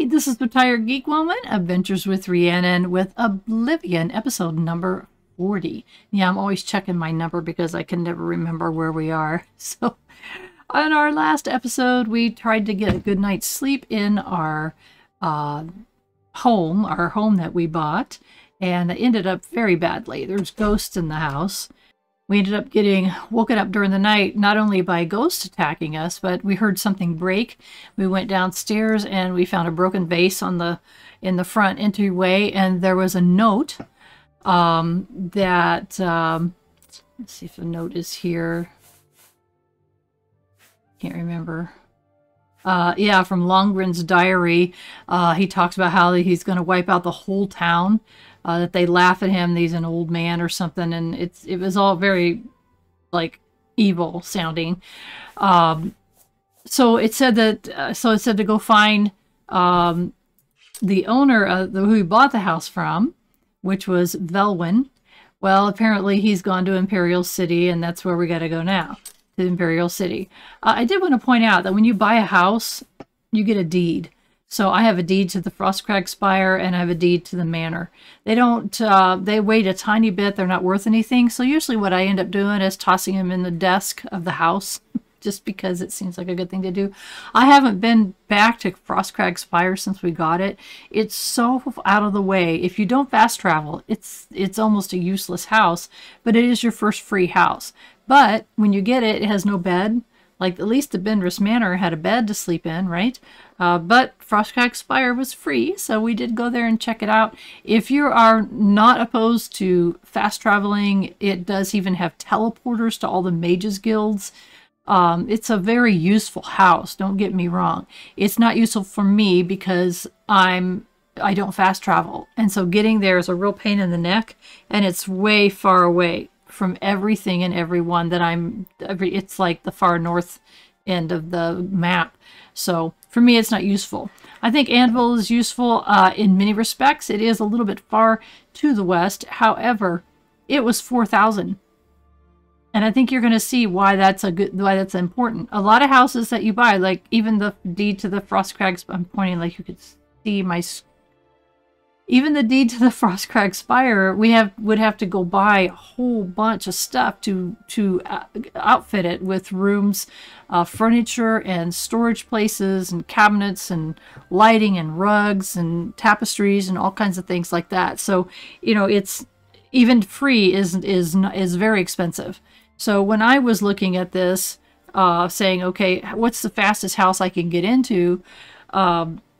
this is the Tired Geek Woman, Adventures with Rhiannon with Oblivion, episode number 40. Yeah, I'm always checking my number because I can never remember where we are. So, on our last episode, we tried to get a good night's sleep in our home that we bought, and it ended up very badly. There's ghosts in the house. We ended up getting woken up during the night, not only by ghosts attacking us, but we heard something break. We went downstairs and we found a broken vase in the front entryway, and there was a note let's see if the note is here. Can't remember. Yeah, from Longren's diary. He talks about how he's going to wipe out the whole town. That they laugh at him, he's an old man or something, and it was all very, like, evil sounding. So it said to go find the owner who we bought the house from, which was Velwyn. Well, apparently he's gone to Imperial City, and that's where we got to go now, to Imperial City. I did want to point out that when you buy a house, you get a deed. So I have a deed to the Frostcrag Spire, and I have a deed to the manor. They don't, they weigh a tiny bit. They're not worth anything. So usually what I end up doing is tossing them in the desk of the house, just because it seems like a good thing to do. I haven't been back to Frostcrag Spire since we got it. It's so out of the way. If you don't fast travel, it's almost a useless house, but it is your first free house. But when you get it, it has no bed. Like, at least the Benris Manor had a bed to sleep in, right? But Frostcrag Spire was free, so we did go there and check it out. If you are not opposed to fast traveling, it does even have teleporters to all the mages guilds. It's a very useful house, don't get me wrong. It's not useful for me because I don't fast travel. And so getting there is a real pain in the neck, and it's way far away from everything and everyone that it's like the far north end of the map. So for me, it's not useful. I think Anvil is useful in many respects. It is a little bit far to the west. However, it was 4,000. And I think you're going to see why that's important. A lot of houses that you buy, like even the deed to the Frostcrag, I'm pointing like you could see my even the deed to the Frostcrag Spire, would have to go buy a whole bunch of stuff to outfit it with rooms, furniture and storage places and cabinets and lighting and rugs and tapestries and all kinds of things like that. So, you know, it's even free is very expensive. So when I was looking at this, saying, okay, what's the fastest house I can get into?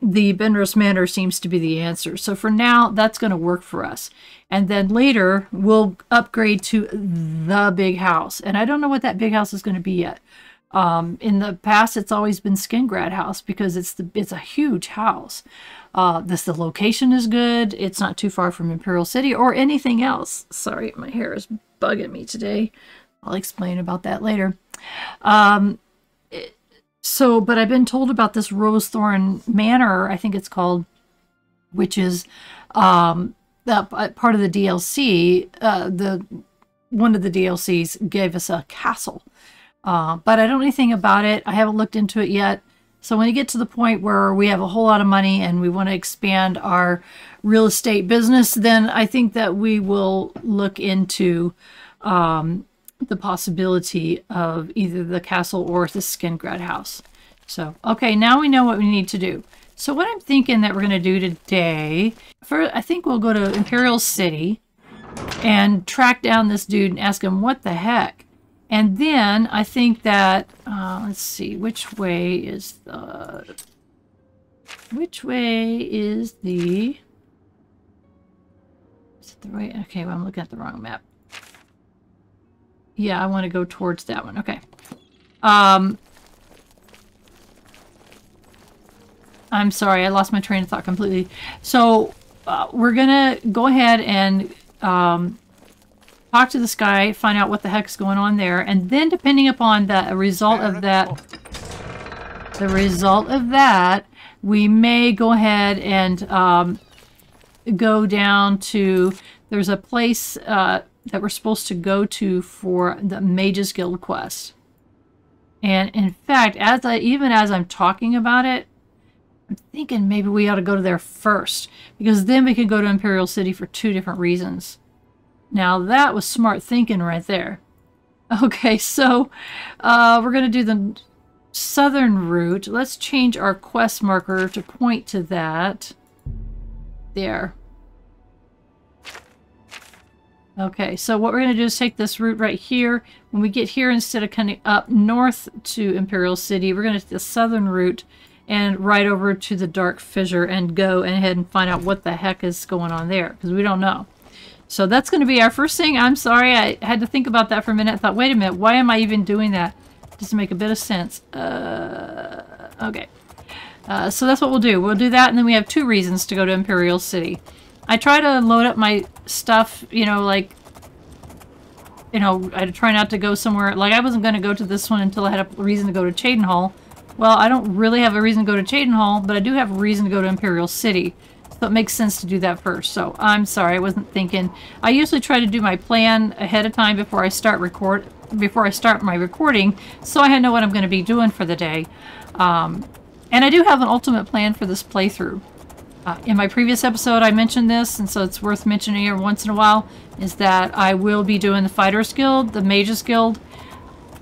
The Benris Manor seems to be the answer. So for now, that's going to work for us. And then later, we'll upgrade to the big house. And I don't know what that big house is going to be yet. In the past, it's always been Skingrad House because it's a huge house. The location is good. It's not too far from Imperial City or anything else. Sorry, my hair is bugging me today. I'll explain about that later. But I've been told about this Rosethorn Manor, I think it's called, which is part of the DLC. One of the DLCs gave us a castle. But I don't know anything about it. I haven't looked into it yet. So when you get to the point where we have a whole lot of money and we want to expand our real estate business, then I think that we will look into the possibility of either the castle or the Skingrad house. So, okay, now we know what we need to do. So what I'm thinking that we're going to do today, first, I think we'll go to Imperial City and track down this dude and ask him what the heck. And then I think that, let's see, which way is the, is it the right, okay, well, I'm looking at the wrong map. Yeah, I want to go towards that one. Okay. I'm sorry, I lost my train of thought completely. So we're going to go ahead and talk to this guy, find out what the heck's going on there, and then depending upon the result of that, we may go ahead and go down to, there's a place that we're supposed to go to for the Mages Guild quest. And in fact, even as I'm talking about it, I'm thinking maybe we ought to go to there first, because then we could go to Imperial City for 2 different reasons. Now that was smart thinking right there. Okay, so we're going to do the southern route. Let's change our quest marker to point to that. There. Okay, so what we're going to do is take this route right here. When we get here, instead of coming up north to Imperial City, we're going to take the southern route and right over to the Dark Fissure and go ahead and find out what the heck is going on there, because we don't know. So that's going to be our first thing. I'm sorry, I had to think about that for a minute. I thought, wait a minute, why am I even doing that? Doesn't make a bit of sense. Okay. So that's what we'll do. We'll do that, and then we have 2 reasons to go to Imperial City. I try to load up my stuff, you know, like, you know, I try not to go somewhere. Like, I wasn't going to go to this one until I had a reason to go to Cheydinhal. Well, I don't really have a reason to go to Cheydinhal, but I do have a reason to go to Imperial City. So it makes sense to do that first. So I'm sorry, I wasn't thinking. I usually try to do my plan ahead of time before I start my recording, so I know what I'm going to be doing for the day. And I do have an ultimate plan for this playthrough. In my previous episode, I mentioned this, and so it's worth mentioning here once in a while, is that I will be doing the Fighters Guild, the Mages Guild,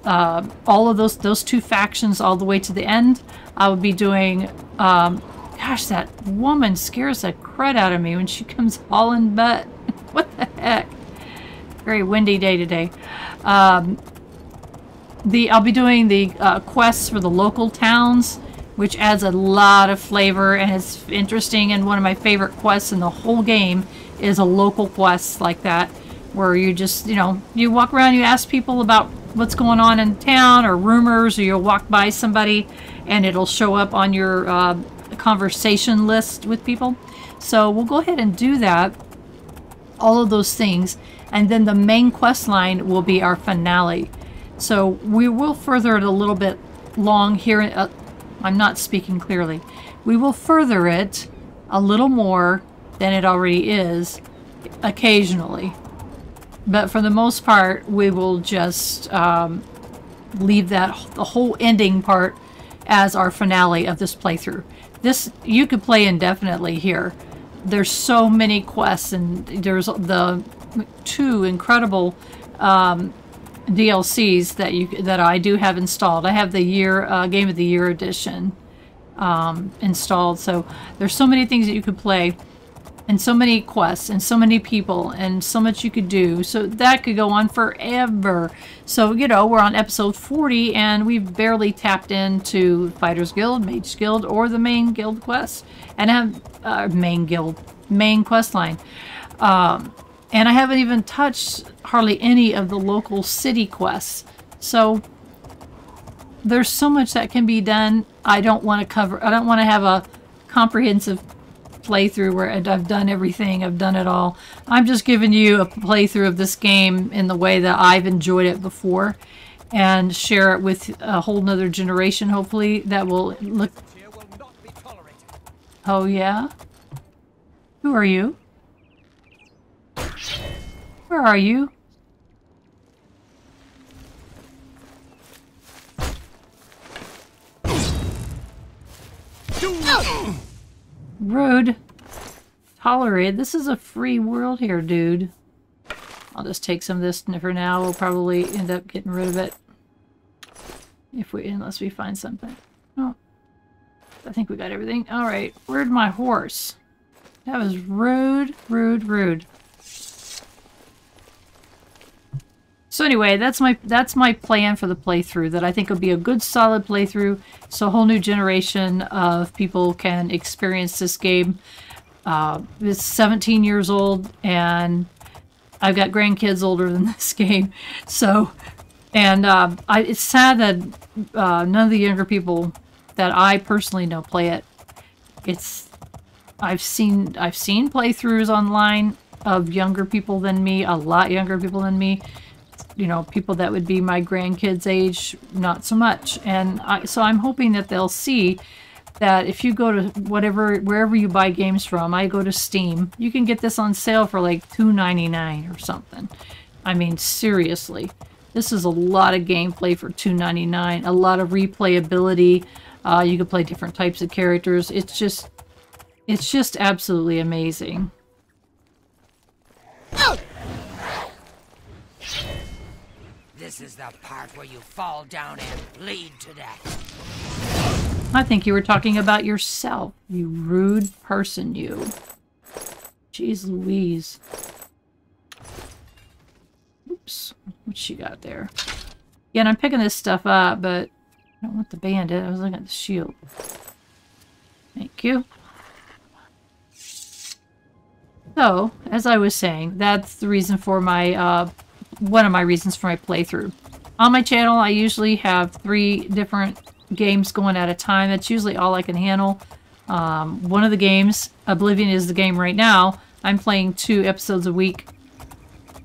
all of those 2 factions all the way to the end. I will be doing, gosh, that woman scares the crud out of me when she comes hauling butt. What the heck? Very windy day today. I'll be doing the quests for the local towns, which adds a lot of flavor and is interesting, and one of my favorite quests in the whole game is a local quest like that, where you just, you know, you walk around, you ask people about what's going on in town or rumors, or you'll walk by somebody and it'll show up on your conversation list with people. So we'll go ahead and do that, all of those things, and then the main quest line will be our finale. So we will further it a little bit long here. I'm not speaking clearly. We will further it a little more than it already is occasionally. But for the most part, we will just leave the whole ending part as our finale of this playthrough. This, you could play indefinitely here. There's so many quests, and there's the 2 incredible DLCs that I do have installed. I have the Game of the Year edition installed, so there's so many things that you could play, and so many quests, and so many people, and so much you could do. So that could go on forever. So, you know, we're on episode 40, and we've barely tapped into Fighters Guild, Mage Guild, or the main guild quest, and have main quest line. And I haven't even touched hardly any of the local city quests. So there's so much that can be done. I don't want to have a comprehensive playthrough where I've done everything, I've done it all. I'm just giving you a playthrough of this game in the way that I've enjoyed it before, and share it with a whole nother generation, hopefully, that will look... Oh yeah? Who are you? Where are you? Rude. Tolerated. This is a free world here, dude. I'll just take some of this for now. We'll probably end up getting rid of it unless we find something. Oh, I think we got everything. All right, where'd my horse? That was rude, rude, rude. So anyway, that's my plan for the playthrough, that I think will be a good solid playthrough, so a whole new generation of people can experience this game. It's 17 years old, and I've got grandkids older than this game. So, and it's sad that none of the younger people that I personally know play it. I've seen playthroughs online of younger people than me, a lot younger people than me. You know, people that would be my grandkids' age, not so much. And so I'm hoping that they'll see that if you go to wherever you buy games from, I go to Steam, you can get this on sale for like $2.99 or something. I mean, seriously, this is a lot of gameplay for $2.99, a lot of replayability. You can play different types of characters. It's just absolutely amazing. This is the part where you fall down and bleed to death. I think you were talking about yourself, you rude person, you. Jeez Louise. Oops, what she got there? Yeah, and I'm picking this stuff up, but I don't want the bandit. I was looking at the shield. Thank you. So, as I was saying, that's the reason for my, one of my reasons for my playthrough. On my channel, I usually have 3 different games going at a time. That's usually all I can handle. One of the games, Oblivion is the game right now. I'm playing 2 episodes a week.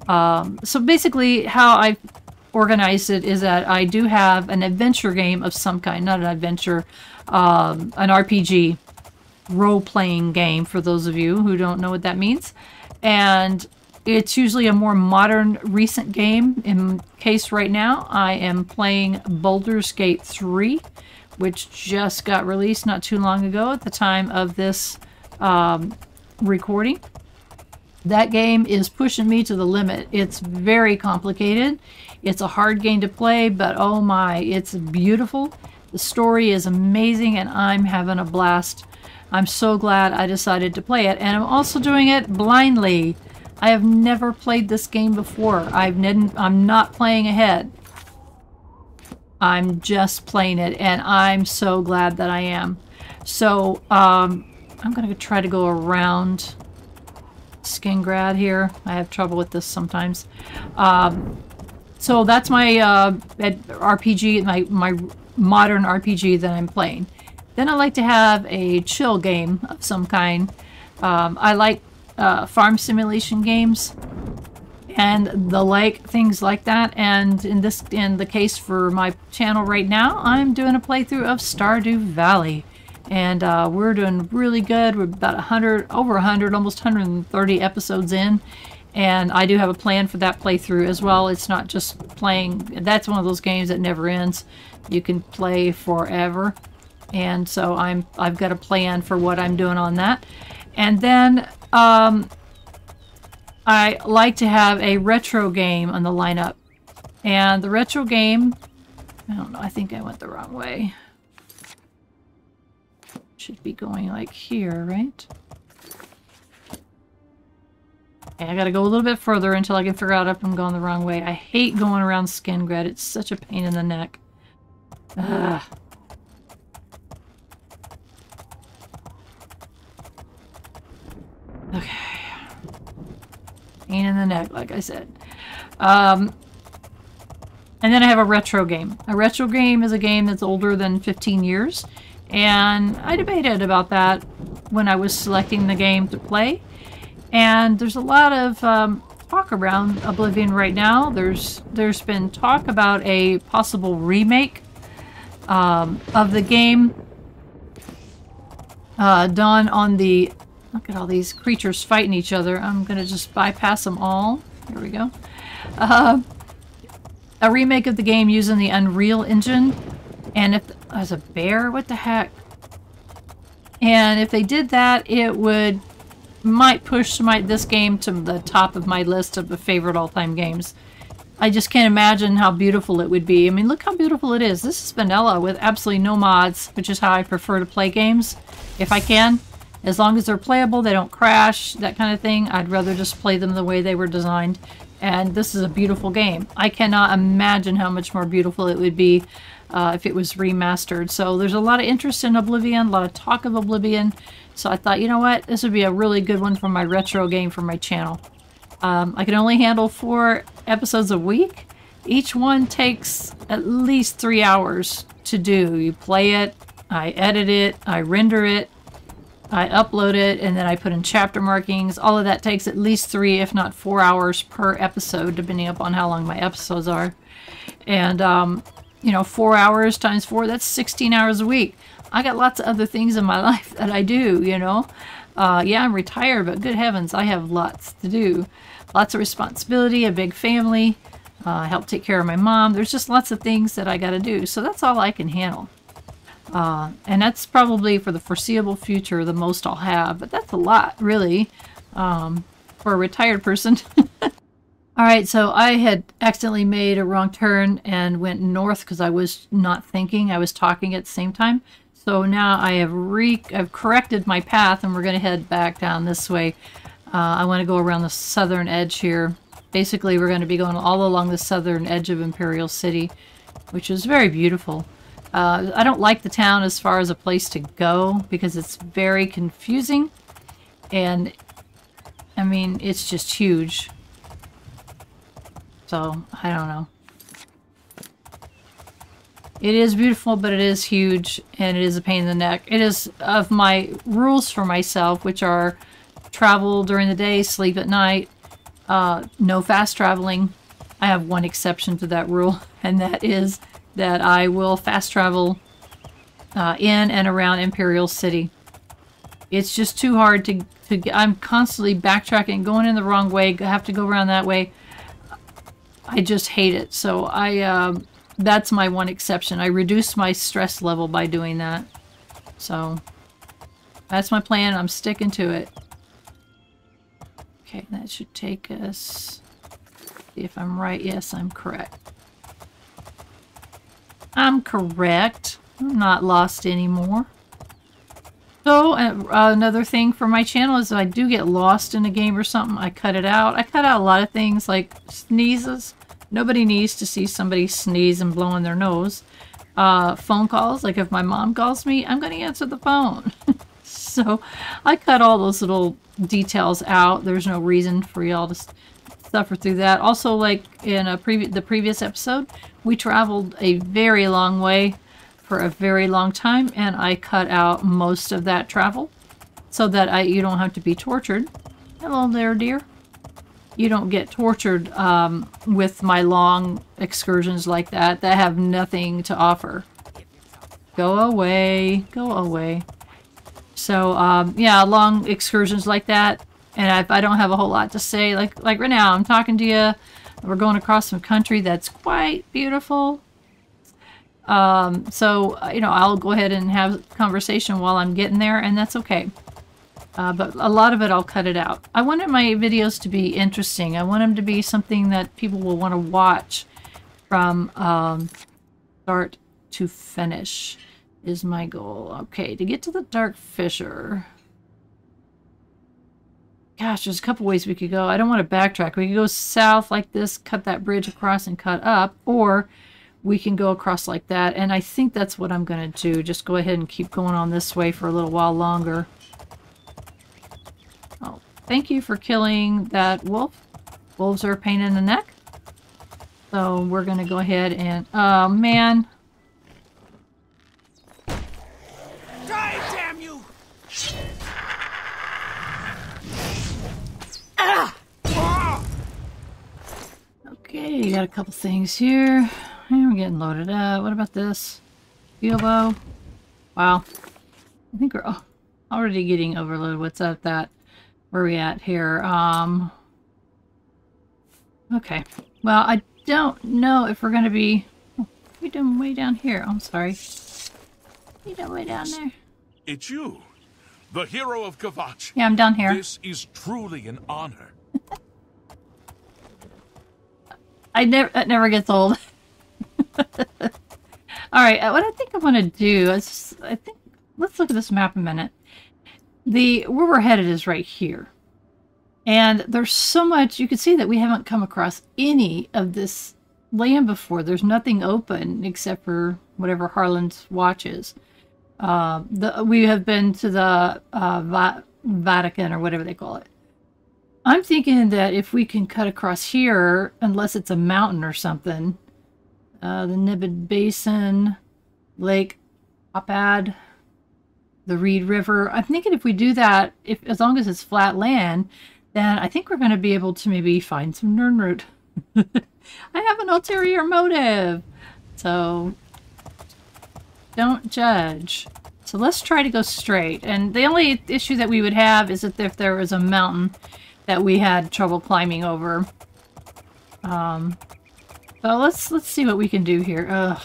So basically, how I've organized it is that I do have an adventure game of some kind. Not an adventure, an RPG role-playing game, for those of you who don't know what that means. And it's usually a more modern, recent game. In case right now, I am playing Baldur's Gate 3, which just got released not too long ago at the time of this recording. That game is pushing me to the limit. It's very complicated. It's a hard game to play, but oh my, it's beautiful. The story is amazing, and I'm having a blast. I'm so glad I decided to play it, and I'm also doing it blindly. I have never played this game before. I'm not playing ahead. I'm just playing it, and I'm so glad that I am. So, I'm going to try to go around Skingrad here. I have trouble with this sometimes. So that's my RPG, my modern RPG that I'm playing. Then I like to have a chill game of some kind. I like farm simulation games and things like that. And in the case for my channel right now, I'm doing a playthrough of Stardew Valley. And we're doing really good. We're about over 100, almost 130 episodes in. And I do have a plan for that playthrough as well. It's not just playing. That's one of those games that never ends. You can play forever. And so I've got a plan for what I'm doing on that. And then I like to have a retro game on the lineup. And the retro game, I don't know, I think I went the wrong way. Should be going like here, right? Okay, I gotta go a little bit further until I can figure out if I'm going the wrong way. I hate going around Skingrad. It's such a pain in the neck. Ugh. Okay. Pain in the neck, like I said. And then I have a retro game. A retro game is a game that's older than 15 years. And I debated about that when I was selecting the game to play. And there's a lot of talk around Oblivion right now. There's been talk about a possible remake of the game done on the... Look at all these creatures fighting each other. I'm going to just bypass them all. There we go. A remake of the game using the Unreal Engine. And if... As a bear? What the heck? And if they did that, it might push this game to the top of my list of the favorite all-time games. I just can't imagine how beautiful it would be. I mean, look how beautiful it is. This is vanilla with absolutely no mods, which is how I prefer to play games, if I can. As long as they're playable, they don't crash, that kind of thing. I'd rather just play them the way they were designed. And this is a beautiful game. I cannot imagine how much more beautiful it would be if it was remastered. So there's a lot of interest in Oblivion, a lot of talk of Oblivion. So I thought, you know what? This would be a really good one for my retro game for my channel. I can only handle 4 episodes a week. Each one takes at least 3 hours to do. You play it, I edit it, I render it, I upload it, and then I put in chapter markings. All of that takes at least 3, if not 4 hours per episode, depending upon how long my episodes are. And, you know, 4 hours times 4, that's 16 hours a week. I got lots of other things in my life that I do, you know. Yeah, I'm retired, but good heavens, I have lots to do. Lots of responsibility, a big family, help take care of my mom. There's just lots of things that I got to do. So that's all I can handle. And that's probably for the foreseeable future the most I'll have, but that's a lot, really, for a retired person. Alright, so I had accidentally made a wrong turn and went north because I was not thinking. I was talking at the same time. So now I have I've corrected my path, and we're going to head back down this way. I want to go around the southern edge here. Basically, we're going to be going all along the southern edge of Imperial City, which is very beautiful. I don't like the town as far as a place to go because it's very confusing. And, I mean, it's just huge. So, I don't know. It is beautiful, but it is huge, and it is a pain in the neck. It is of my rules for myself, which are travel during the day, sleep at night, no fast traveling. I have one exception to that rule, and that is that I will fast travel in and around Imperial City. It's just too hard to get. I'm constantly backtracking, going in the wrong way, have to go around that way. I just hate it. So that's my one exception. I reduced my stress level by doing that. So that's my plan. I'm sticking to it. Okay, that should take us... See if I'm right. Yes, I'm correct. I'm correct. I'm not lost anymore. So, another thing for my channel is if I do get lost in a game or something, I cut it out. I cut out a lot of things like sneezes. Nobody needs to see somebody sneeze and blow in their nose. Phone calls, like if my mom calls me, I'm going to answer the phone. So, I cut all those little details out. There's no reason for y'all to suffer through that. Also, like in the previous episode, we traveled a very long way for a very long time, and I cut out most of that travel so that you don't have to be tortured. Hello there, dear. You don't get tortured with my long excursions like that have nothing to offer. Go away. Go away. So, yeah, long excursions like that, and I don't have a whole lot to say. Like right now, I'm talking to you. We're going across some country that's quite beautiful. So, you know, I'll go ahead and have a conversation while I'm getting there, and that's okay. But a lot of it, I'll cut it out. I wanted my videos to be interesting. I want them to be something that people will want to watch from start to finish is my goal. Okay, to get to the Dark Fissure. Gosh, there's a couple ways we could go. I don't want to backtrack. We could go south like this, cut that bridge across and cut up, or we can go across like that, and I think that's what I'm going to do. Just go ahead and keep going on this way for a little while longer. Oh, thank you for killing that wolf. Wolves are a pain in the neck. So we're going to go ahead and... Oh, man. Die, damn you! Okay, you got a couple things here. And we're getting loaded up. What about this? Field bow. Wow. I think we're already getting overloaded. What's up that? Where are we at here? Okay. Well, I don't know if we're going to be... Oh, what are we doing way down here? I'm sorry. What are you doing way down there? It's you, the hero of Kvatch. Yeah, I'm down here. This is truly an honor. That never gets old. Alright, what I think I want to do is, let's look at this map a minute. Where we're headed is right here. And there's so much, you can see that we haven't come across any of this land before. There's nothing open except for whatever Harlan's watch is. We have been to the Vatican or whatever they call it. I'm thinking that if we can cut across here, unless it's a mountain or something, the Nibid Basin, Lake Opad, the Reed River. I'm thinking if we do that, as long as it's flat land, then I think we're going to be able to maybe find some Nirnroot. I have an ulterior motive, so don't judge. So let's try to go straight. And the only issue that we would have is that if there was a mountain that we had trouble climbing over. So let's see what we can do here. Ugh,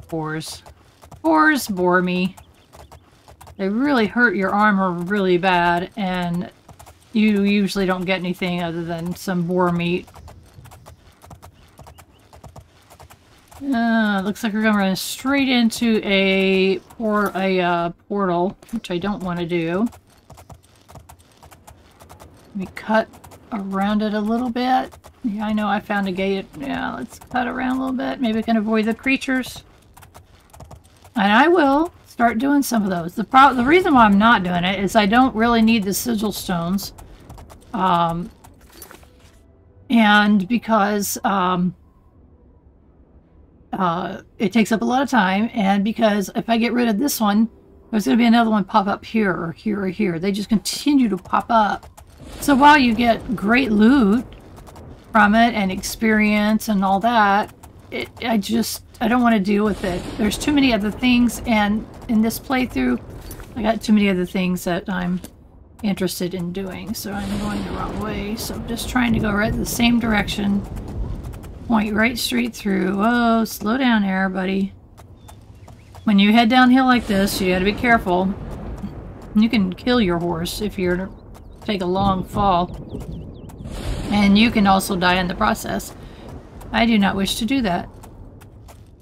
boars. Spores bore me. They really hurt your armor really bad, and you usually don't get anything other than some boar meat. Looks like we're going to run straight into a portal, which I don't want to do. Let me cut around it a little bit. Yeah, I know I found a gate. Yeah, let's cut around a little bit. Maybe I can avoid the creatures. And I will start doing some of those. The reason why I'm not doing it is I don't really need the sigil stones. And because it takes up a lot of time, and because if I get rid of this one, there's going to be another one pop up here or here or here. They just continue to pop up. So while you get great loot from it and experience and all that, I don't want to deal with it. There's too many other things, and in this playthrough, I got too many other things that I'm interested in doing. So I'm going the wrong way. So I'm just trying to go right the same direction. Point right straight through. Whoa, slow down there, buddy. When you head downhill like this, you gotta be careful. You can kill your horse if you're to take a long fall. And you can also die in the process. I do not wish to do that.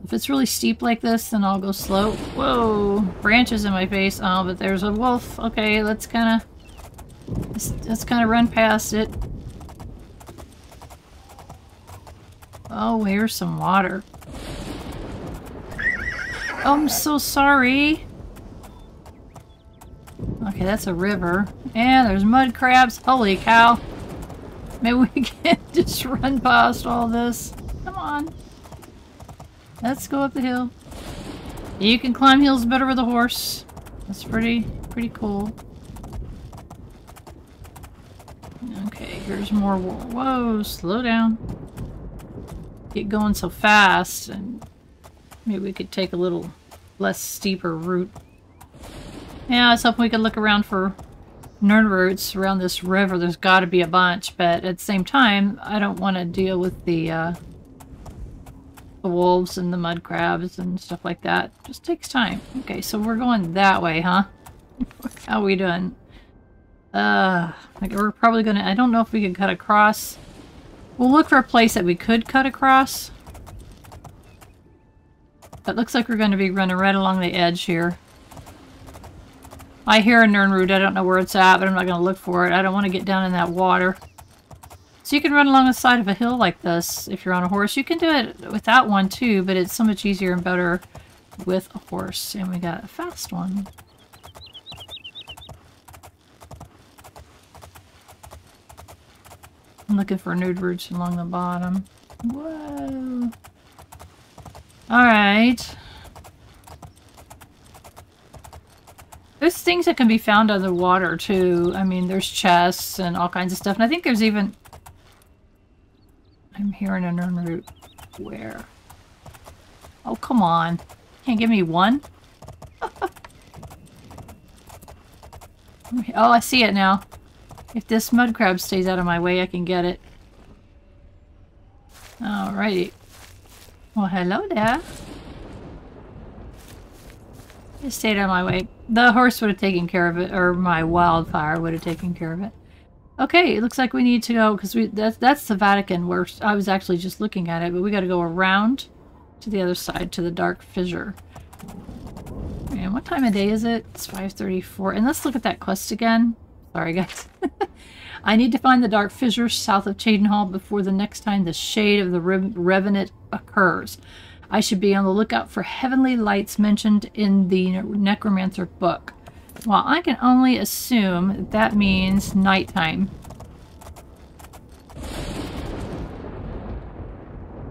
If it's really steep like this, then I'll go slow. Whoa! Branches in my face. Oh, but there's a wolf. Okay, let's kind of run past it. Oh, here's some water. Oh, I'm so sorry. Okay, that's a river. And there's mud crabs. Holy cow. Maybe we can just run past all this. Come on. Let's go up the hill. You can climb hills better with a horse. That's pretty cool. Okay, here's more wool. Whoa, slow down. Get going so fast, and maybe we could take a little less steeper route. Yeah, I was hoping we could look around for nerd roots around this river. There's got to be a bunch, but at the same time, I don't want to deal with the wolves and the mud crabs and stuff like that. Just takes time. Okay, so we're going that way, huh? How are we doing? Like we're probably gonna. I don't know if we can cut across. We'll look for a place that we could cut across. But looks like we're going to be running right along the edge here. I hear a Nirnroot. I don't know where it's at, but I'm not going to look for it. I don't want to get down in that water. So you can run along the side of a hill like this if you're on a horse. You can do it without one too, but it's so much easier and better with a horse. And we got a fast one. I'm looking for nude roots along the bottom. Whoa. Alright. There's things that can be found underwater too. I mean, there's chests and all kinds of stuff. And I think there's even... I'm hearing a nerd root. Where? Oh, come on. Can't give me one? Oh, I see it now. If this mud crab stays out of my way, I can get it. Alrighty. Well, hello there. It stayed out of my way. The horse would have taken care of it, or my wildfire would have taken care of it. Okay, it looks like we need to go, because that's the Vatican, where I was actually just looking at it, but we got to go around to the other side, to the Dark Fissure. And what time of day is it? It's 5:34. And let's look at that quest again. Sorry, guys. I need to find the Dark Fissure south of Cheydinhall before the next time the Shade of the Revenant occurs. I should be on the lookout for heavenly lights mentioned in the Necromancer book. Well, I can only assume that means nighttime.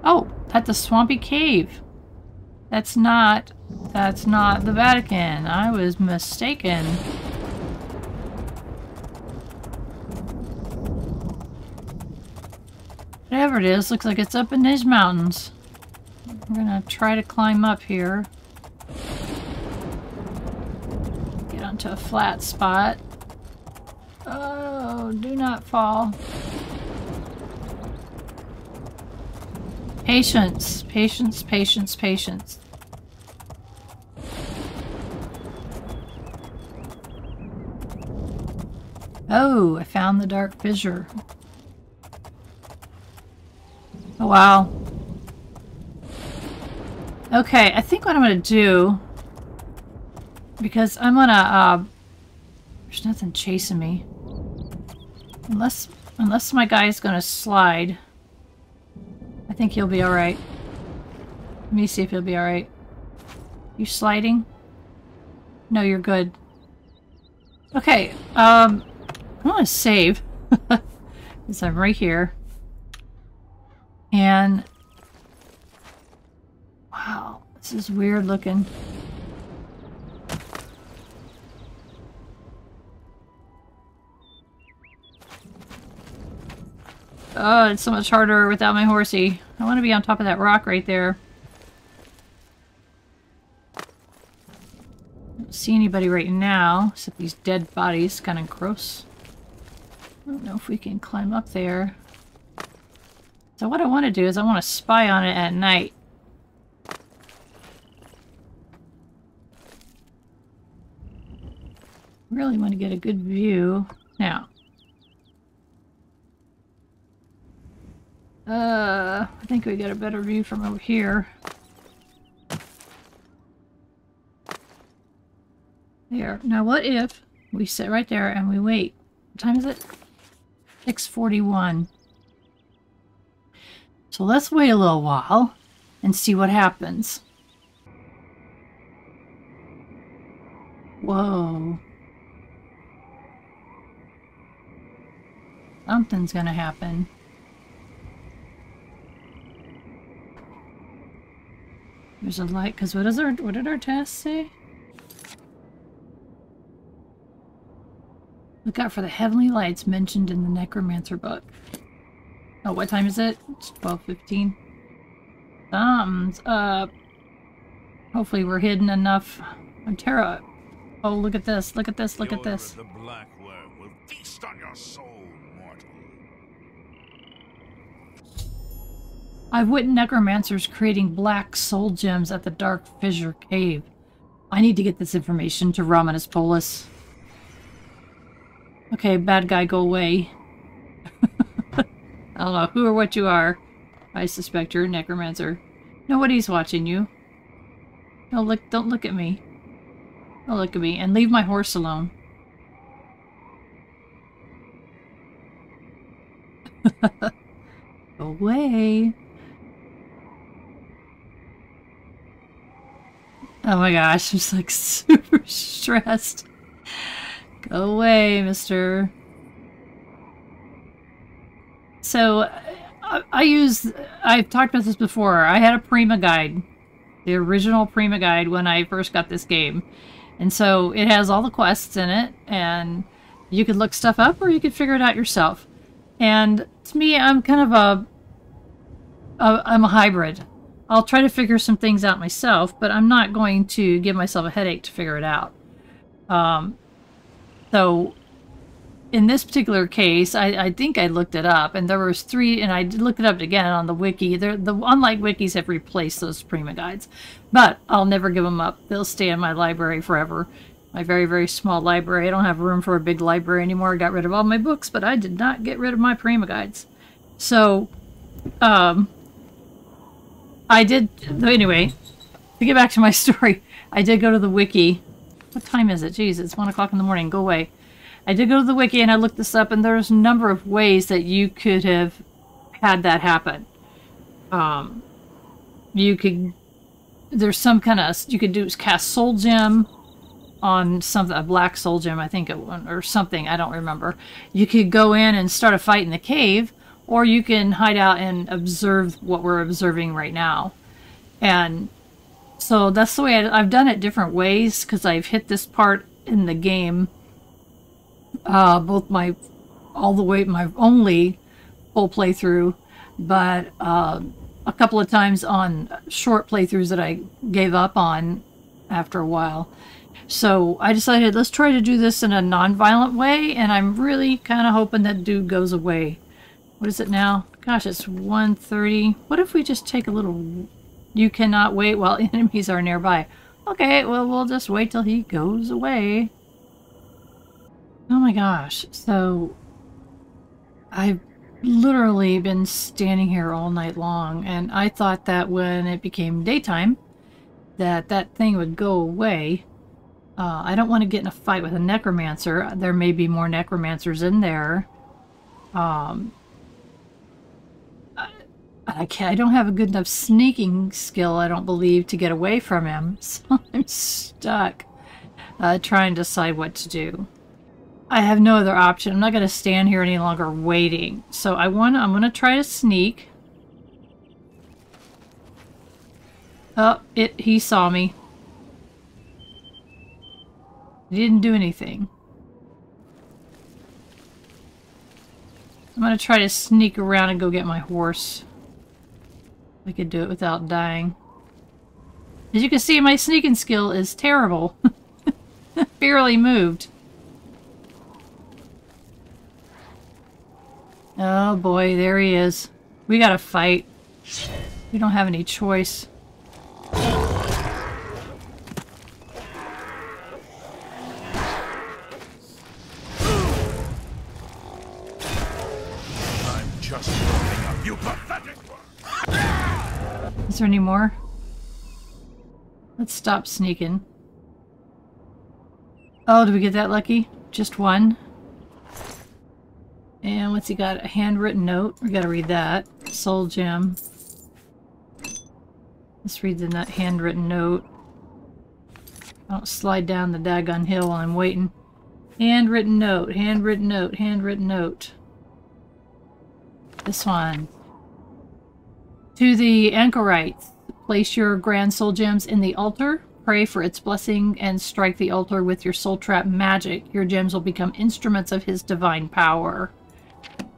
Oh, at the Swampy Cave. That's not the Vatican. I was mistaken. Whatever it is, looks like it's up in these mountains. We're gonna try to climb up here. Get onto a flat spot. Oh, do not fall. Patience, patience, patience, patience. Oh, I found the Dark Fissure. Oh, wow. Okay, I think what I'm going to do, because I'm going to, there's nothing chasing me. Unless my guy's going to slide. I think he'll be alright. Let me see if he'll be alright. You sliding? No, you're good. Okay, I want to save. Because I'm right here. And... wow, this is weird looking. Oh, it's so much harder without my horsey. I want to be on top of that rock right there. Don't see anybody right now, except these dead bodies. Kind of gross. I don't know if we can climb up there. So what I want to do is I want to spy on it at night. Really want to get a good view. Now. I think we get a better view from over here. There. Now what if we sit right there and we wait? What time is it? 6:41. So let's wait a little while and see what happens. Whoa. Something's gonna happen. There's a light, because what did our task say? Look out for the heavenly lights mentioned in the Necromancer book. Oh, what time is it? It's 12:15. Something's up. Hopefully we're hidden enough. I'm Terra. Oh, look at this. Look at this. Look at this. The black worm will feast on your soul, mortal. I've witnessed necromancers creating black soul gems at the Dark Fissure cave. I need to get this information to Raminus Polis. Okay, bad guy, go away. I don't know who or what you are. I suspect you're a necromancer. Nobody's watching you. Don't look at me. Don't look at me. And leave my horse alone. Go away. Oh my gosh, I'm just like super stressed. Go away, mister. So, I've talked about this before. I had a Prima guide. The original Prima guide when I first got this game. And so, it has all the quests in it. And you could look stuff up or you could figure it out yourself. And to me, I'm kind of I'm a hybrid. I'll try to figure some things out myself, but I'm not going to give myself a headache to figure it out. So, in this particular case, I think I looked it up, and there was 3, and I looked it up again on the wiki. Unlike wikis have replaced those Prima guides, but I'll never give them up. They'll stay in my library forever. My very, very small library. I don't have room for a big library anymore. I got rid of all my books, but I did not get rid of my Prima guides. So, I did, anyway, to get back to my story, I did go to the wiki. What time is it? Jeez, it's 1 o'clock in the morning. Go away. I did go to the wiki and I looked this up, and there's a number of ways that you could have had that happen. You could, there's some kind of, you could do cast soul gem on something, a black soul gem, I think, or something, I don't remember. You could go in and start a fight in the cave, or you can hide out and observe what we're observing right now. And so that's the way I've done it different ways, because I've hit this part in the game. Both my only full playthrough, but a couple of times on short playthroughs that I gave up on after a while. So I decided, let's try to do this in a non-violent way, and I'm really kind of hoping that dude goes away. What is it now? Gosh, it's 1:30. What if we just take a little... You cannot wait while enemies are nearby. Okay, well, we'll just wait till he goes away. Oh my gosh. So I've literally been standing here all night long, and I thought that when it became daytime that that thing would go away. I don't want to get in a fight with a necromancer. There may be more necromancers in there. I don't have a good enough sneaking skill, I don't believe, to get away from him. So I'm stuck trying to decide what to do. I have no other option. I'm not going to stand here any longer waiting. So I'm going to try to sneak. Oh, he saw me. He didn't do anything. I'm going to try to sneak around and go get my horse. I could do it without dying. As you can see, my sneaking skill is terrible. Barely moved. Oh boy, there he is. We gotta fight. We don't have any choice. I'm just warming up, you pathetic one. Is there any more? Let's stop sneaking. Oh, did we get that lucky? Just one? And what's he got? A handwritten note. We gotta read that. Soul gem. Let's read the handwritten note. I don't slide down the daggone hill while I'm waiting. Handwritten note, handwritten note, handwritten note. This one. To the anchorites, place your grand soul gems in the altar. Pray for its blessing and strike the altar with your soul trap magic. Your gems will become instruments of his divine power.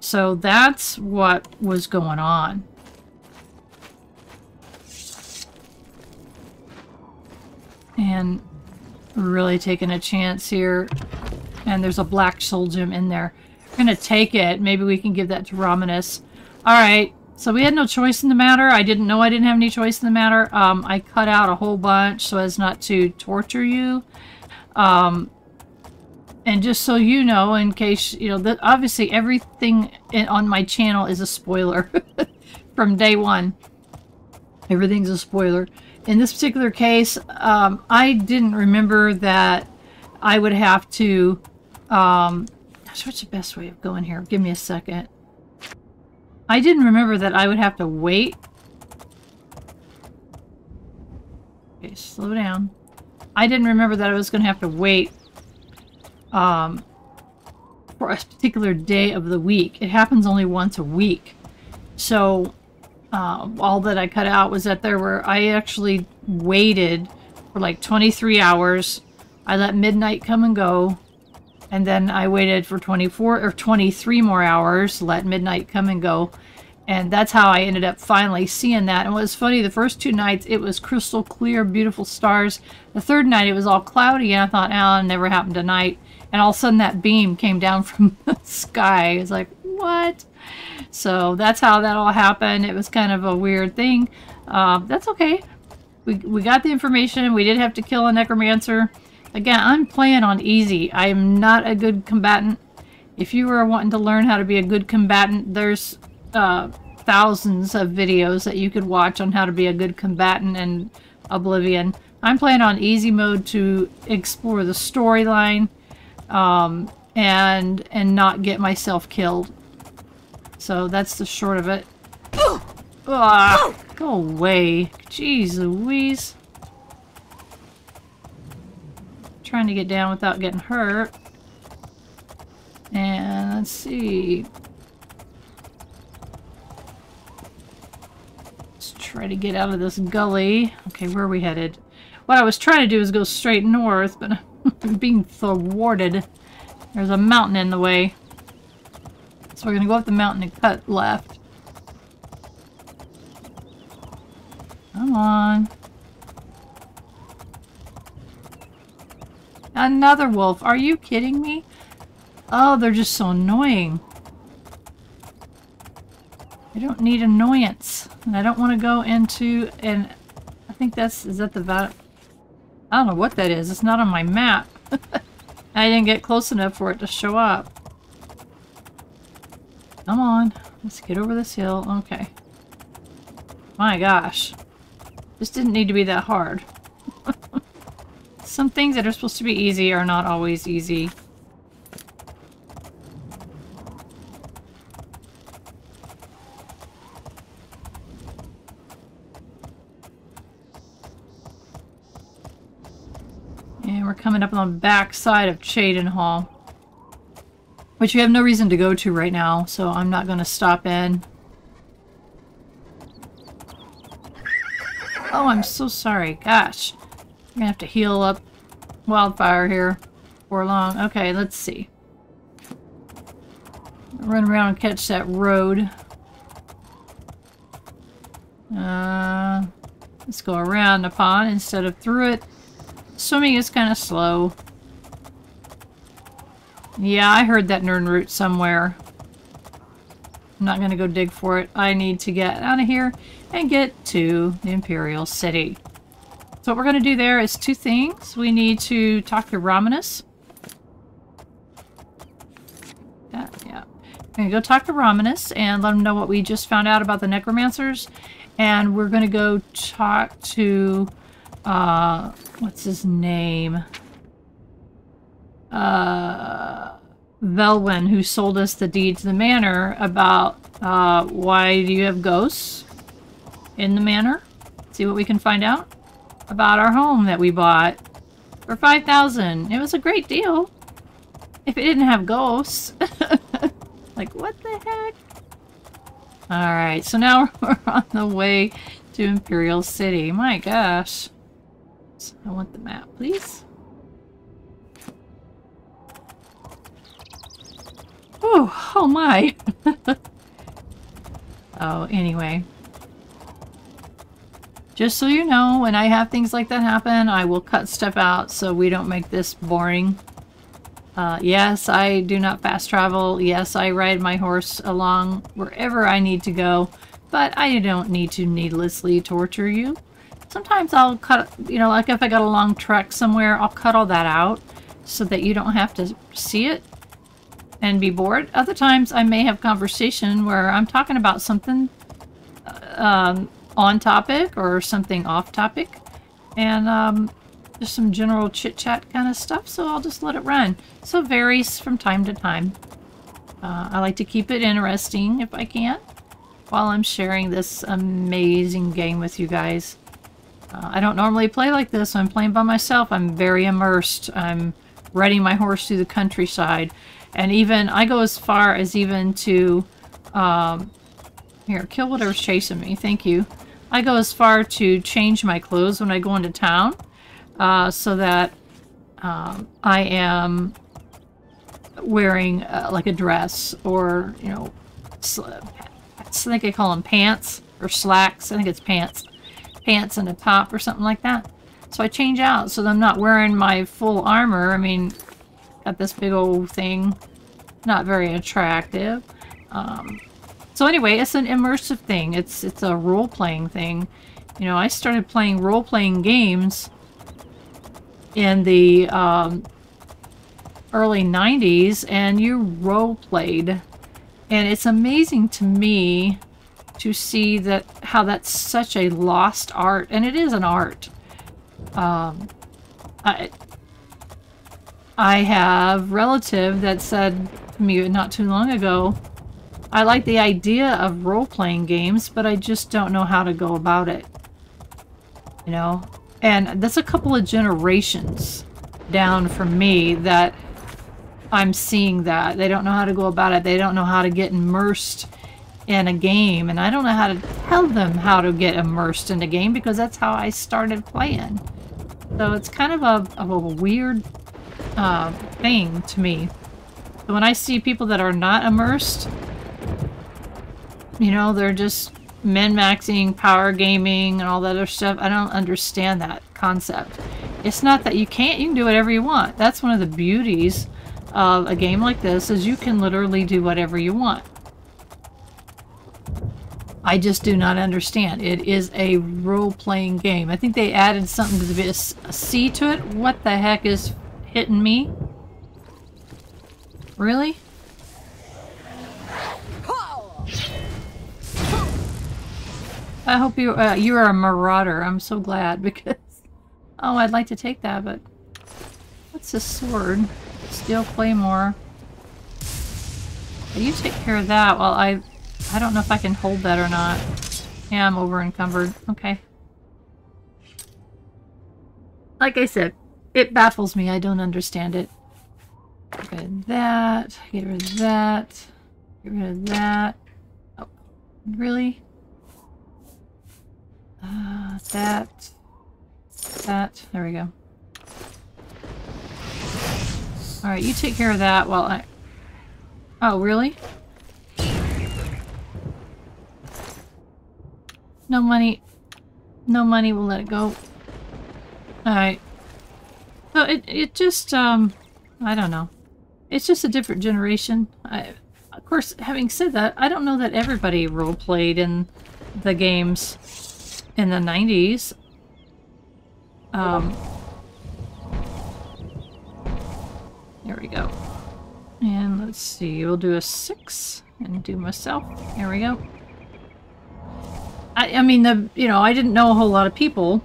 So that's what was going on. And really taking a chance here. And there's a black soul gem in there. We're going to take it. Maybe we can give that to Raminus. Alright, so we had no choice in the matter. I didn't know I didn't have any choice in the matter. I cut out a whole bunch so as not to torture you. And just so you know, in case, you know, that obviously everything on my channel is a spoiler from day one. Everything's a spoiler. In this particular case, I didn't remember that I would have to, gosh, what's the best way of going here? Give me a second. I didn't remember that I would have to wait. Okay, slow down. I didn't remember that I was going to have to wait for a particular day of the week. It happens only once a week. So all that I cut out was that I actually waited for like 23 hours. I let midnight come and go. And then I waited for 24 or 23 more hours, let midnight come and go. And that's how I ended up finally seeing that. And what was funny, the first two nights, it was crystal clear, beautiful stars. The third night, it was all cloudy, and I thought, oh, it never happened tonight. And all of a sudden, that beam came down from the sky. It was like, what? So that's how that all happened. It was kind of a weird thing. That's okay. We got the information. We did have to kill a necromancer. Again, I'm playing on easy. I am not a good combatant. If you were wanting to learn how to be a good combatant, there's thousands of videos that you could watch on how to be a good combatant in Oblivion. I'm playing on easy mode to explore the storyline and not get myself killed. So that's the short of it. Ugh, go away. Jeez Louise. Trying to get down without getting hurt. And let's see. Let's try to get out of this gully. Okay, where are we headed? What I was trying to do is go straight north, but I'm being thwarted. There's a mountain in the way. So we're going to go up the mountain and cut left. Come on. Another wolf. Are you kidding me? Oh, they're just so annoying. I don't need annoyance. And I don't want to go into an... I think that's... Is that the... I don't know what that is. It's not on my map. I didn't get close enough for it to show up. Come on. Let's get over this hill. Okay. My gosh. This didn't need to be that hard. Some things that are supposed to be easy are not always easy. And we're coming up on the back side of Cheydinhal, which we have no reason to go to right now, so I'm not going to stop in. Oh, I'm so sorry. Gosh. I'm going to have to heal up Wildfire here for long. Okay, let's see. Run around and catch that road. Let's go around the pond instead of through it. Swimming is kind of slow. Yeah, I heard that Nern root somewhere. I'm not going to go dig for it. I need to get out of here and get to the Imperial City. So what we're going to do there is two things. We need to talk to Raminus. Yeah. We're going to go talk to Raminus and let him know what we just found out about the Necromancers. And we're going to go talk to... what's his name? Velwyn, who sold us the deed to the manor, about why do you have ghosts in the manor? See what we can find out about our home that we bought for 5,000. It was a great deal if it didn't have ghosts. Like, what the heck? Alright, so now we're on the way to Imperial City. My gosh. I want the map, please. Oh my. Oh, anyway. Just so you know, when I have things like that happen, I will cut stuff out so we don't make this boring. Yes, I do not fast travel. Yes, I ride my horse along wherever I need to go, but I don't need to needlessly torture you. Sometimes I'll cut, you know, like if I got a long trek somewhere, I'll cut all that out so that you don't have to see it and be bored. Other times I may have conversation where I'm talking about something on topic or something off topic, and just some general chit-chat kind of stuff, so I'll just let it run. So it varies from time to time. I like to keep it interesting if I can while I'm sharing this amazing game with you guys. I don't normally play like this. When I'm playing by myself, I'm very immersed. I'm riding my horse through the countryside. And even, I go as far as even to, here, kill whatever's chasing me, thank you. I go as far to change my clothes when I go into town, so that I am wearing like a dress, or, you know, I think I call them pants, or slacks. I think it's pants. Pants and a top or something like that. So I change out so that I'm not wearing my full armor. I mean, got this big old thing, not very attractive. So anyway, it's an immersive thing. It's a role-playing thing. You know, I started playing role-playing games in the early 90s, and you role-played. And it's amazing to me to see that how that's such a lost art, and it is an art. I have a relative that said to me not too long ago, I like the idea of role-playing games, but I just don't know how to go about it. You know? And that's a couple of generations down from me that I'm seeing that. They don't know how to go about it. They don't know how to get immersed in a game, and I don't know how to tell them how to get immersed in a game, because that's how I started playing. So it's kind of a weird thing to me. So when I see people that are not immersed, you know, they're just min-maxing, power gaming, and all that other stuff, I don't understand that concept. It's not that you can't, you can do whatever you want. That's one of the beauties of a game like this, is you can literally do whatever you want. I just do not understand. It is a role-playing game. I think they added something to the C to it. What the heck is hitting me? Really? I hope you you are a marauder. I'm so glad because oh, I'd like to take that, but what's this sword? Steel claymore. You take care of that while I don't know if I can hold that or not. Yeah, I'm over encumbered. Okay. Like I said, it baffles me. I don't understand it. Get rid of that. Get rid of that. Get rid of that. Oh, really? That. That. There we go. Alright, you take care of that while I... Oh, really? No money. No money, we'll let it go. Alright. So it just, I don't know. It's just a different generation. Of course, having said that, I don't know that everybody role-played in the games in the 90s. There we go. And let's see, we'll do a 6 and do myself. There we go. I mean, you know, I didn't know a whole lot of people.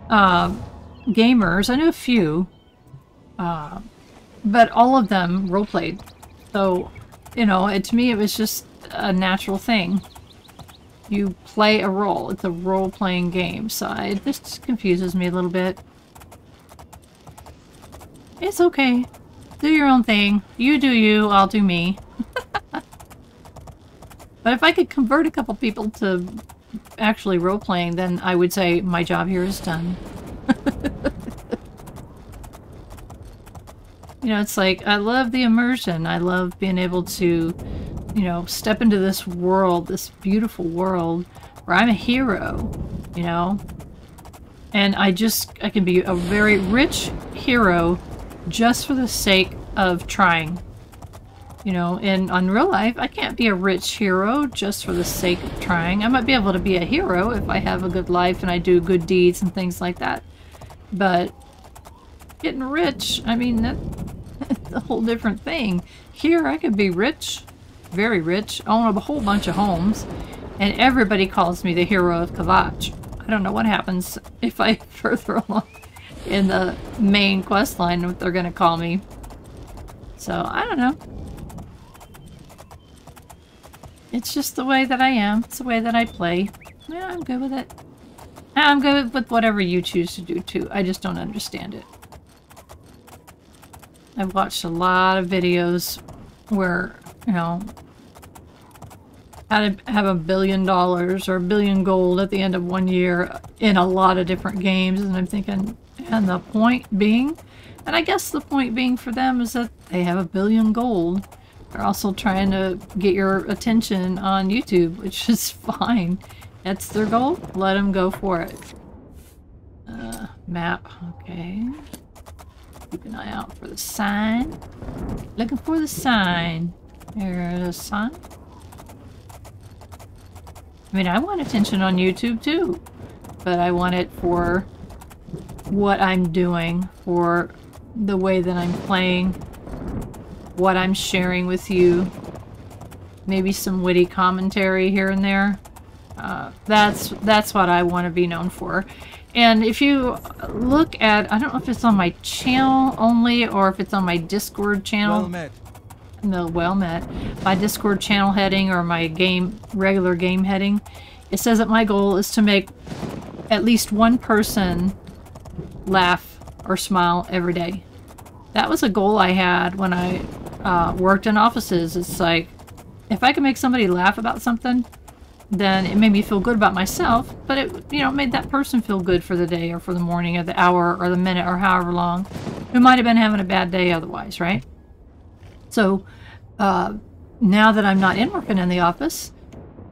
Gamers, I knew a few. But all of them role-played. So, you know, to me it was just a natural thing. You play a role. It's a role-playing game. So this just confuses me a little bit. It's okay. Do your own thing. You do you, I'll do me. But if I could convert a couple people to actually role-playing, then I would say my job here is done. You know, it's like, I love the immersion. I love being able to, you know, step into this world, this beautiful world, where I'm a hero, you know? And I can be a very rich hero just for the sake of trying. You know, in real life, I can't be a rich hero just for the sake of trying. I might be able to be a hero if I have a good life and I do good deeds and things like that. But getting rich, I mean, that's a whole different thing. Here, I could be rich, very rich, own a whole bunch of homes, and everybody calls me the hero of Kavach. I don't know what happens if I further along in the main quest line, what they're going to call me. So, I don't know. It's just the way that I am. It's the way that I play. Yeah, I'm good with it. I'm good with whatever you choose to do too. I just don't understand it. I've watched a lot of videos where, you know, how to have $1 billion or $1 billion gold at the end of 1 year in a lot of different games, and I'm thinking, and the point being, and I guess the point being for them is that they have $1 billion gold. They're also trying to get your attention on YouTube, which is fine. That's their goal. Let them go for it. Map. Okay. Keep an eye out for the sign. Looking for the sign. There's a sign. I mean, I want attention on YouTube too, but I want it for what I'm doing, for the way that I'm playing, what I'm sharing with you, maybe some witty commentary here and there. That's what I want to be known for. And if you look at, I don't know if it's on my channel only or if it's on my Discord channel. Well met. No, well met. My Discord channel heading or my regular game heading, it says that my goal is to make at least one person laugh or smile every day. That was a goal I had when I worked in offices. It's like, if I could make somebody laugh about something, then it made me feel good about myself, but it, you know, made that person feel good for the day or for the morning or the hour or the minute or however long, who might have been having a bad day otherwise, right? So now that I'm not working in the office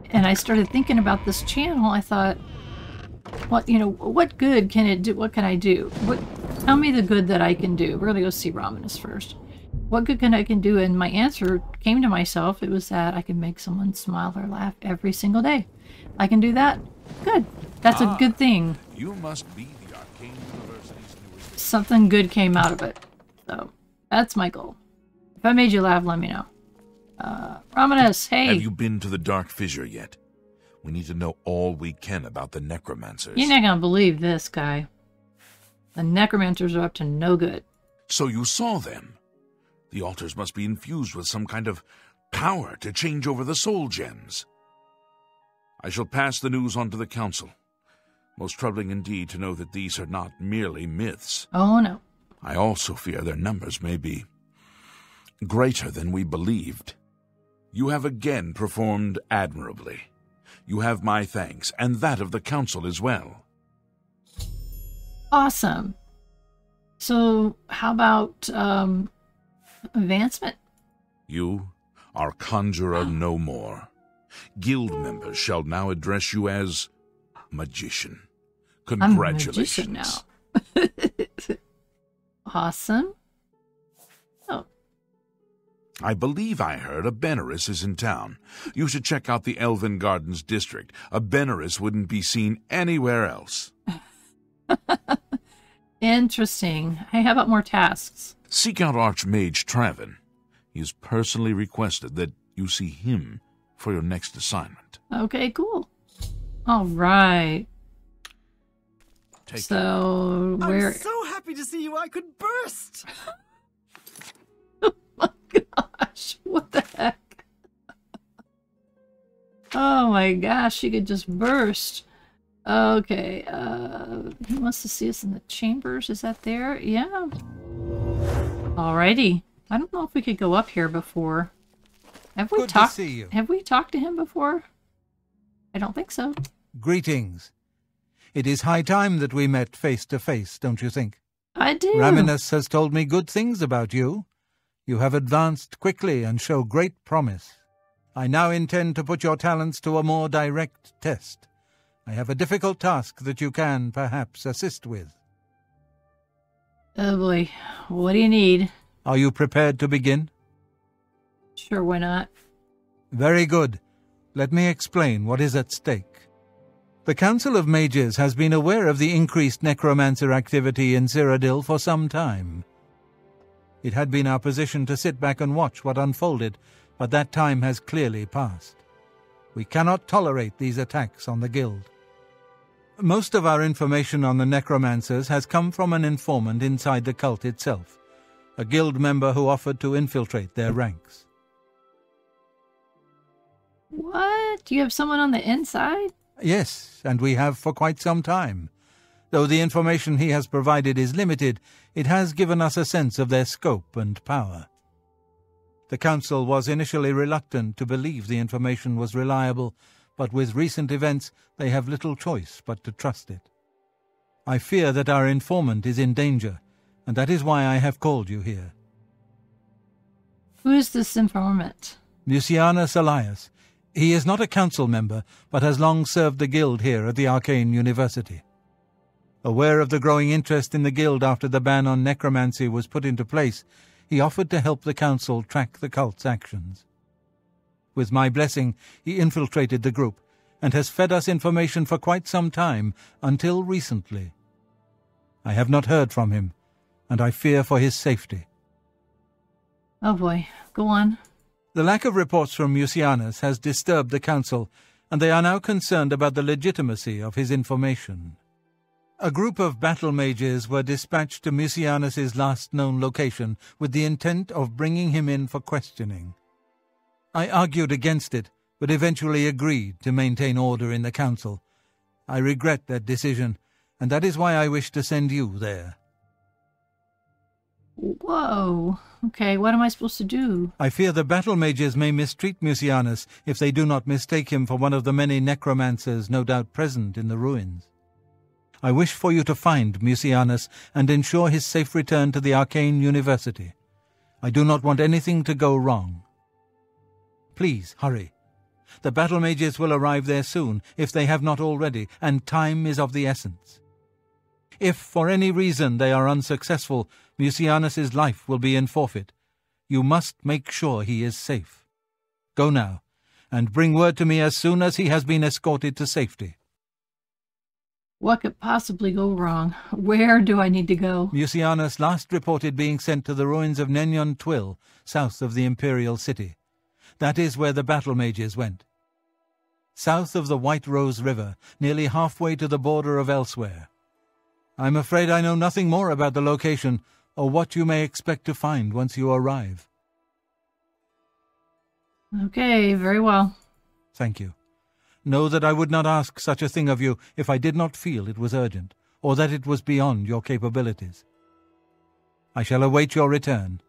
and I started thinking about this channel, I thought, what, you know, what good can it do? What can I do? Tell me the good that I can do. We're going to go see Raminus first. What good can I do? And my answer came to myself. It was that I can make someone smile or laugh every single day. I can do that. Good. That's a good thing. You must be the Arcane University's newest. Something good came out of it. So that's my goal. If I made you laugh, let me know. Raminus, hey. Have you been to the Dark Fissure yet? We need to know all we can about the Necromancers. You're not gonna believe this, guy. The Necromancers are up to no good. So you saw them? The altars must be infused with some kind of power to change over the soul gems. I shall pass the news on to the council. Most troubling indeed to know that these are not merely myths. Oh, no. I also fear their numbers may be greater than we believed. You have again performed admirably. You have my thanks, and that of the council as well. Awesome. So, how about, advancement? You are conjurer no more. Guild members shall now address you as magician. Congratulations. I'm a magician now. Awesome. Oh. I believe I heard a Benaris is in town. You should check out the Elven Gardens district. A Benaris wouldn't be seen anywhere else. Interesting. Hey, how about more tasks? Seek out Archmage Traven. He has personally requested that you see him for your next assignment. Okay, cool. All right. So, where... I'm so happy to see you, I could burst! Oh my gosh, what the heck? Oh my gosh, she could just burst. Okay, he wants to see us in the chambers. Is that there? Yeah. Alrighty. I don't know if we could go up here before. Have we talked? Have we talked to him before? I don't think so. Greetings. It is high time that we met face to face, don't you think? I do. Raminus has told me good things about you. You have advanced quickly and show great promise. I now intend to put your talents to a more direct test. I have a difficult task that you can, perhaps, assist with. Oh boy. What do you need? Are you prepared to begin? Sure, why not? Very good. Let me explain what is at stake. The Council of Mages has been aware of the increased necromancer activity in Cyrodiil for some time. It had been our position to sit back and watch what unfolded, but that time has clearly passed. We cannot tolerate these attacks on the Guild. Most of our information on the Necromancers has come from an informant inside the cult itself, a Guild member who offered to infiltrate their ranks. What? You have someone on the inside? Yes, and we have for quite some time. Though the information he has provided is limited, it has given us a sense of their scope and power. The Council was initially reluctant to believe the information was reliable, but with recent events they have little choice but to trust it. I fear that our informant is in danger, and that is why I have called you here. Who is this informant? Mucianus Elias. He is not a council member, but has long served the Guild here at the Arcane University. Aware of the growing interest in the Guild after the ban on necromancy was put into place, he offered to help the Council track the cult's actions. With my blessing, he infiltrated the group, and has fed us information for quite some time, until recently. I have not heard from him, and I fear for his safety. Oh boy, go on. The lack of reports from Mucianus has disturbed the Council, and they are now concerned about the legitimacy of his information. A group of battle mages were dispatched to Mucianus's last known location with the intent of bringing him in for questioning. I argued against it, but eventually agreed to maintain order in the Council. I regret that decision, and that is why I wish to send you there. Whoa. Okay, what am I supposed to do? I fear the battle mages may mistreat Mucianus if they do not mistake him for one of the many necromancers no doubt present in the ruins. I wish for you to find Mucianus and ensure his safe return to the Arcane University. I do not want anything to go wrong. Please, hurry. The battle mages will arrive there soon, if they have not already, and time is of the essence. If, for any reason, they are unsuccessful, Mucianus's life will be in forfeit. You must make sure he is safe. Go now, and bring word to me as soon as he has been escorted to safety. What could possibly go wrong? Where do I need to go? Mucianus last reported being sent to the ruins of Nenyon Twill, south of the Imperial City. That is where the battle mages went. South of the White Rose River, nearly halfway to the border of elsewhere. I'm afraid I know nothing more about the location, or what you may expect to find once you arrive. Okay, very well. Thank you. Know that I would not ask such a thing of you if I did not feel it was urgent, or that it was beyond your capabilities. I shall await your return.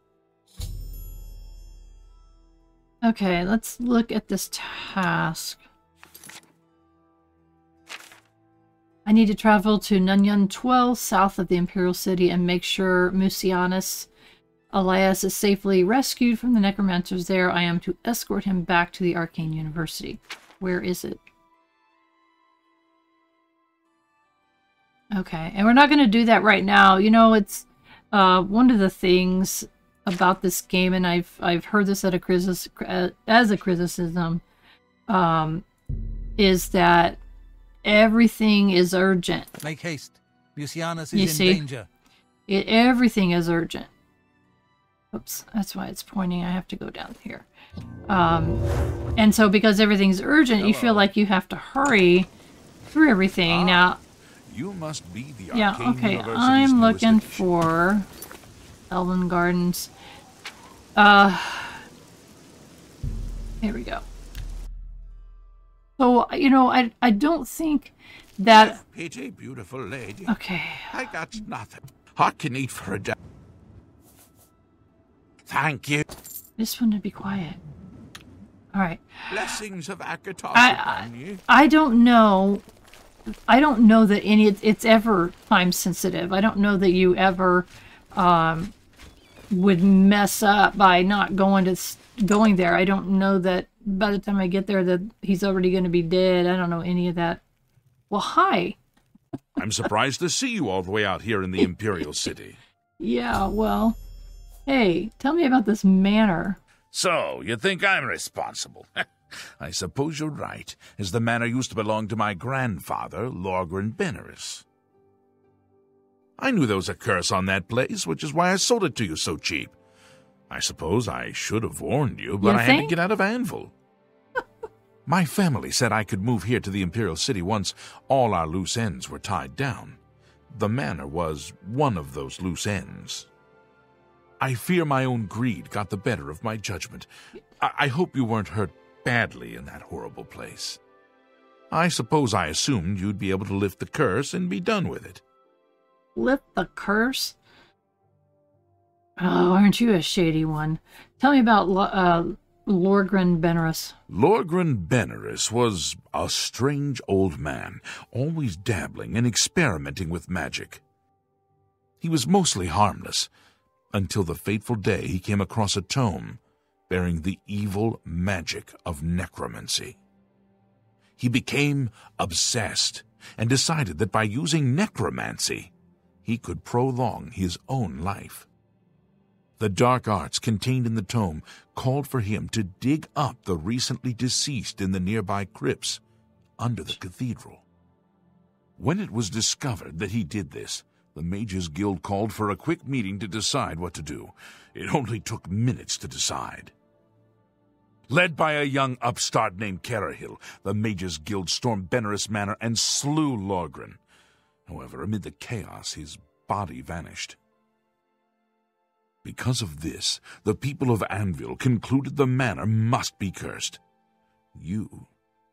Okay, let's look at this task. I need to travel to Nenyon Twill, south of the Imperial City, and make sure Mucianus Elias is safely rescued from the Necromancers there. I am to escort him back to the Arcane University. Where is it? Okay, and we're not going to do that right now. You know, it's one of the things about this game, and I've heard this as a criticism, is that everything is urgent. Make haste. Mucianus is in danger. Everything is urgent. Oops, that's why it's pointing. I have to go down here. And so because everything's urgent, you feel like you have to hurry through everything. Now, you must be the okay, I'm looking for Elven Gardens. Here we go. So, you know, I don't think that... Pity, beautiful lady. Okay. I got nothing. Hot can eat for a day. Thank you. This one to be quiet. All right. Blessings of Akatos upon you. I don't know. I don't know that it's ever time sensitive. I don't know that you ever would mess up by not going there. I don't know that by the time I get there that he's already going to be dead. I don't know any of that. Well, hi. I'm surprised to see you all the way out here in the Imperial City. Yeah, well, hey, tell me about this manor. So, you think I'm responsible? I suppose you're right, as the manor used to belong to my grandfather, Lorgren Beneris. I knew there was a curse on that place, which is why I sold it to you so cheap. I suppose I should have warned you, but I had to get out of Anvil. My family said I could move here to the Imperial City once all our loose ends were tied down. The manor was one of those loose ends. I fear my own greed got the better of my judgment. I hope you weren't hurt badly in that horrible place. I suppose I assumed you'd be able to lift the curse and be done with it. Lift the curse? Oh, aren't you a shady one? Tell me about Lorgren Beneris. Lorgren Beneris was a strange old man, always dabbling and experimenting with magic. He was mostly harmless, until the fateful day he came across a tome bearing the evil magic of necromancy. He became obsessed and decided that by using necromancy, he could prolong his own life. The dark arts contained in the tome called for him to dig up the recently deceased in the nearby crypts under the cathedral. When it was discovered that he did this, the Mages Guild called for a quick meeting to decide what to do. It only took minutes to decide. Led by a young upstart named Carahill, the Mages Guild stormed Beneris Manor and slew Lorgren. However, amid the chaos, his body vanished. Because of this, the people of Anvil concluded the manor must be cursed. You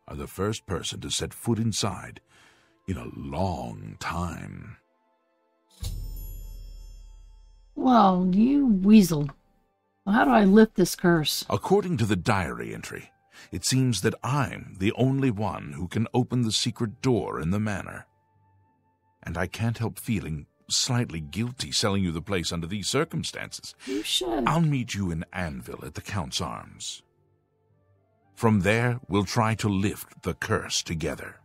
are the first person to set foot inside in a long time. Well, you weasel. How do I lift this curse? According to the diary entry, it seems that I'm the only one who can open the secret door in the manor. And I can't help feeling slightly guilty selling you the place under these circumstances. You should. I'll meet you in Anvil at the Count's Arms. From there, we'll try to lift the curse together.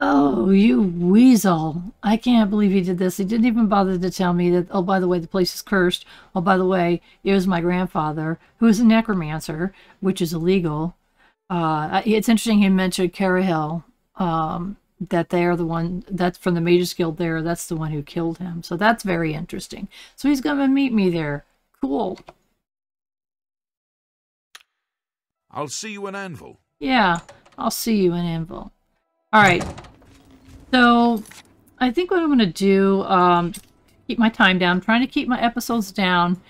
Oh, you weasel. I can't believe he did this. He didn't even bother to tell me that, oh, by the way, the place is cursed. Oh, by the way, it was my grandfather, who is a necromancer, which is illegal. It's interesting he mentioned Carahel, that they are the one, that's from the Mages Guild there, that's the one who killed him. So that's very interesting. So he's going to meet me there. Cool. I'll see you in Anvil. Yeah, I'll see you in Anvil. All right. So I think what I'm going to do, keep my time down, I'm trying to keep my episodes down.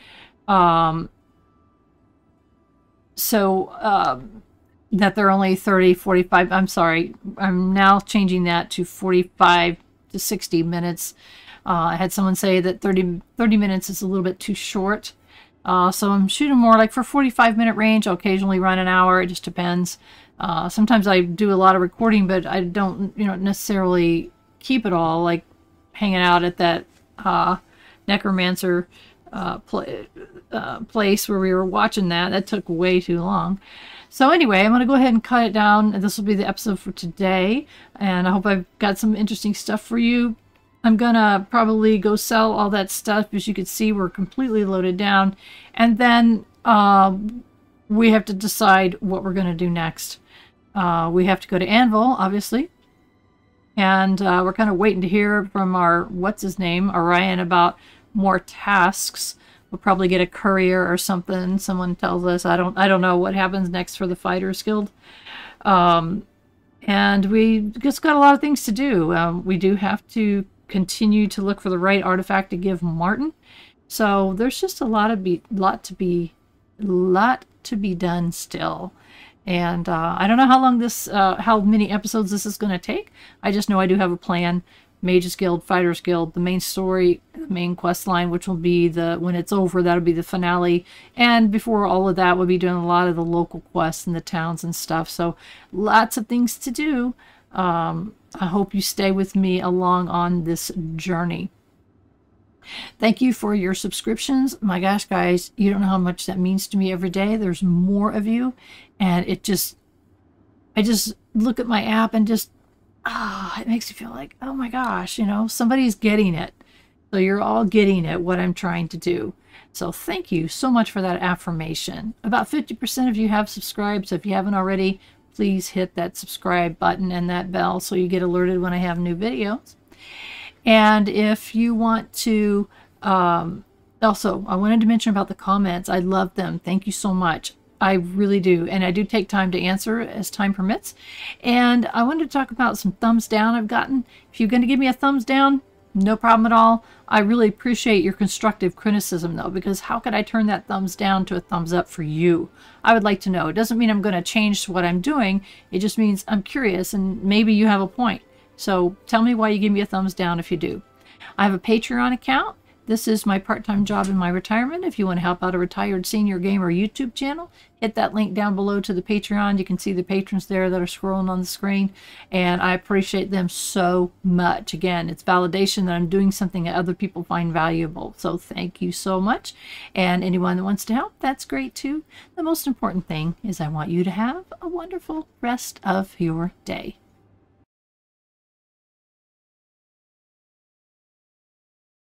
That they're only 30, 45, I'm sorry, I'm now changing that to 45 to 60 minutes. I had someone say that 30 minutes is a little bit too short. So I'm shooting more like for 45-minute range. I'll occasionally run an hour. It just depends. Sometimes I do a lot of recording, but I don't, necessarily keep it all, like hanging out at that Necromancer place where we were watching that. That took way too long. So anyway, I'm going to go ahead and cut it down. This will be the episode for today. And I hope I've got some interesting stuff for you. I'm going to probably go sell all that stuff. As you can see, we're completely loaded down. And then we have to decide what we're going to do next. We have to go to Anvil, obviously. And we're kind of waiting to hear from our, what's-his-name, Orion, about more tasks. We'll probably get a courier or something. Someone tells us. I don't know what happens next for the Fighters Guild. And we just got a lot of things to do. We do have to continue to look for the right artifact to give Martin. So there's just a lot to be done still. And I don't know how long how many episodes this is going to take. I just know I do have a plan. Mages Guild, Fighters Guild, the main story, the main quest line, which will be when it's over, that'll be the finale. And before all of that, we'll be doing a lot of the local quests in the towns and stuff. So lots of things to do. I hope you stay with me along on this journey. Thank you for your subscriptions. My gosh, guys, you don't know how much that means to me every day. There's more of you. And I just look at my app and just, it makes me feel like, oh my gosh, somebody's getting it. So you're all getting it, what I'm trying to do. So thank you so much for that affirmation. About 50% of you have subscribed. So if you haven't already, please hit that subscribe button and that bell so you get alerted when I have new videos. And if you want to, also, I wanted to mention about the comments. I love them. Thank you so much. I really do. And I do take time to answer as time permits. And I wanted to talk about some thumbs down I've gotten. If you're going to give me a thumbs down, no problem at all. I really appreciate your constructive criticism, though, because how could I turn that thumbs down to a thumbs up for you? I would like to know. It doesn't mean I'm going to change what I'm doing. It just means I'm curious, and maybe you have a point. So tell me why you give me a thumbs down if you do. I have a Patreon account. This is my part-time job in my retirement. If you want to help out a retired senior gamer YouTube channel, hit that link down below to the Patreon. You can see the patrons there that are scrolling on the screen, and I appreciate them so much. Again, it's validation that I'm doing something that other people find valuable. So thank you so much. And anyone that wants to help, that's great too. The most important thing is I want you to have a wonderful rest of your day.